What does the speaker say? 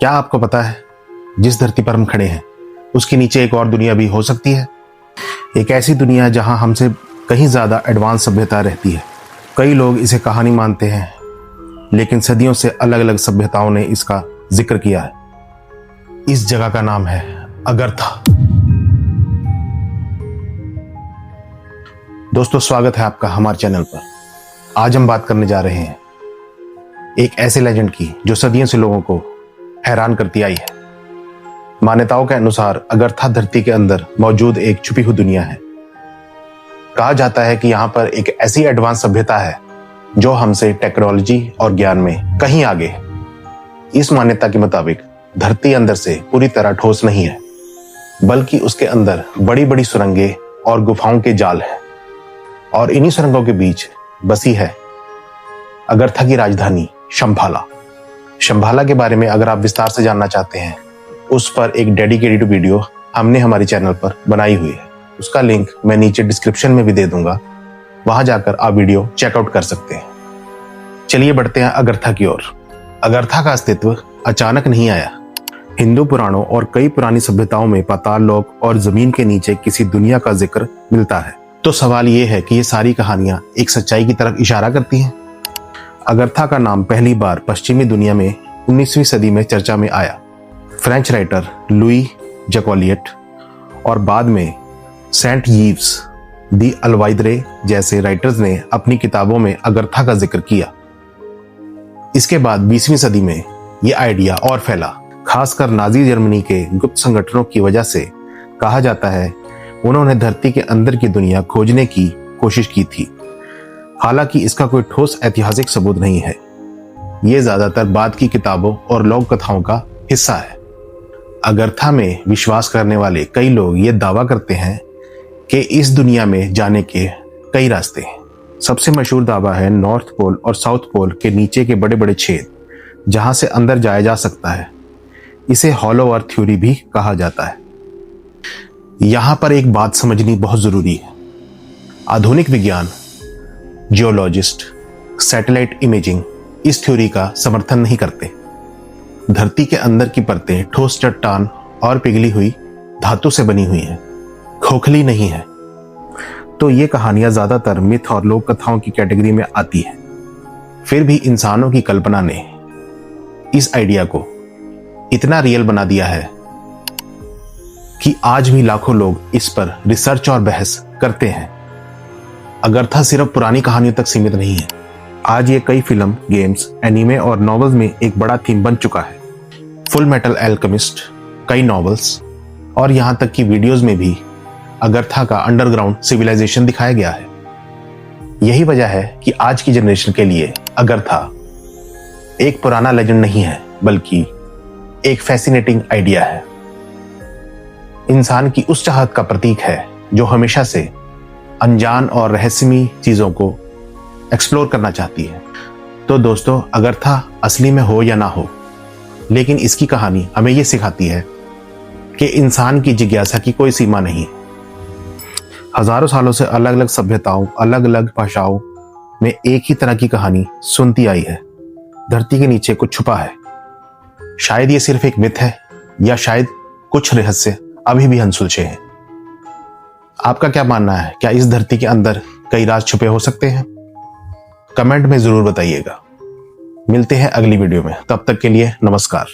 क्या आपको पता है जिस धरती पर हम खड़े हैं उसके नीचे एक और दुनिया भी हो सकती है। एक ऐसी दुनिया जहां हमसे कहीं ज्यादा एडवांस सभ्यता रहती है। कई लोग इसे कहानी मानते हैं, लेकिन सदियों से अलग अलग सभ्यताओं ने इसका जिक्र किया है। इस जगह का नाम है अगरथा। दोस्तों, स्वागत है आपका हमारे चैनल पर। आज हम बात करने जा रहे हैं एक ऐसे लेजेंड की जो सदियों से लोगों को हैरान करती आई है। मान्यताओं के अनुसार अगरथा धरती के अंदर मौजूद एक छुपी हुई दुनिया है। कहा जाता है कि यहाँ पर एक ऐसी एडवांस सभ्यता है जो हमसे टेक्नोलॉजी और ज्ञान में कहीं आगे है। इस मान्यता के मुताबिक धरती अंदर से पूरी तरह ठोस नहीं है, बल्कि उसके अंदर बड़ी बड़ी सुरंगें और गुफाओं के जाल है, और इन्हीं सुरंगों के बीच बसी है अगरथा की राजधानी शंभाला। शंभाला के बारे में अगर आप विस्तार से जानना चाहते हैं, उस पर एक डेडिकेटेड वीडियो हमने हमारे चैनल पर बनाई हुई है। उसका लिंक मैं नीचे डिस्क्रिप्शन में भी दे दूंगा, वहां जाकर आप वीडियो चेकआउट कर सकते हैं। चलिए बढ़ते हैं अगरथा की ओर। अगरथा का अस्तित्व अचानक नहीं आया। हिंदू पुराणों और कई पुरानी सभ्यताओं में पाताल लोक और जमीन के नीचे किसी दुनिया का जिक्र मिलता है। तो सवाल यह है कि ये सारी कहानियां एक सच्चाई की तरफ इशारा करती हैं। अगरथा का नाम पहली बार पश्चिमी दुनिया में 19वीं सदी में चर्चा में आया। फ्रेंच राइटर लुई जकोलिएट और बाद में सेंट यीव्स दी अलवाइद्रे जैसे राइटर्स ने अपनी किताबों में अगरथा का जिक्र किया। इसके बाद 20वीं सदी में यह आइडिया और फैला, खासकर नाजी जर्मनी के गुप्त संगठनों की वजह से। कहा जाता है उन्होंने धरती के अंदर की दुनिया खोजने की कोशिश की थी। हालांकि इसका कोई ठोस ऐतिहासिक सबूत नहीं है। ये ज्यादातर बाद की किताबों और लोक कथाओं का हिस्सा है। अगरथा में विश्वास करने वाले कई लोग ये दावा करते हैं कि इस दुनिया में जाने के कई रास्ते हैं। सबसे मशहूर दावा है नॉर्थ पोल और साउथ पोल के नीचे के बड़े बड़े छेद, जहां से अंदर जाया जा सकता है। इसे हॉलो अर्थ थ्योरी भी कहा जाता है। यहां पर एक बात समझनी बहुत जरूरी है। आधुनिक विज्ञान, जियोलॉजिस्ट, सैटेलाइट इमेजिंग इस थ्योरी का समर्थन नहीं करते। धरती के अंदर की परतें ठोस चट्टान और पिघली हुई धातु से बनी हुई हैं, खोखली नहीं है। तो ये कहानियां ज्यादातर मिथ और लोक कथाओं की कैटेगरी में आती हैं। फिर भी इंसानों की कल्पना ने इस आइडिया को इतना रियल बना दिया है कि आज भी लाखों लोग इस पर रिसर्च और बहस करते हैं। अगरथा सिर्फ पुरानी कहानियों तक सीमित नहीं है। आज ये कई फिल्म, गेम्स, एनीमे और नॉवेल्स में एक बड़ा थीम बन चुका है। फुल मेटल एल्केमिस्ट, कई नॉवेल्स और यहां तक कि वीडियोस में भी अगरथा का अंडरग्राउंड सिविलाइजेशन दिखाया गया है। यही वजह है कि आज की जनरेशन के लिए अगरथा एक पुराना लेजेंड नहीं है, बल्कि एक फैसिनेटिंग आइडिया है। इंसान की उस चाहत का प्रतीक है जो हमेशा से अनजान और रहस्यमयी चीजों को एक्सप्लोर करना चाहती है। तो दोस्तों, अगरथा असली में हो या ना हो, लेकिन इसकी कहानी हमें यह सिखाती है कि इंसान की जिज्ञासा की कोई सीमा नहीं। हजारों सालों से अलग अलग सभ्यताओं, अलग अलग भाषाओं में एक ही तरह की कहानी सुनती आई है। धरती के नीचे कुछ छुपा है। शायद ये सिर्फ एक मिथ है, या शायद कुछ रहस्य अभी भी अनसुलझे हैं। आपका क्या मानना है? क्या इस धरती के अंदर कई राज छुपे हो सकते हैं? कमेंट में जरूर बताइएगा। मिलते हैं अगली वीडियो में। तब तक के लिए नमस्कार।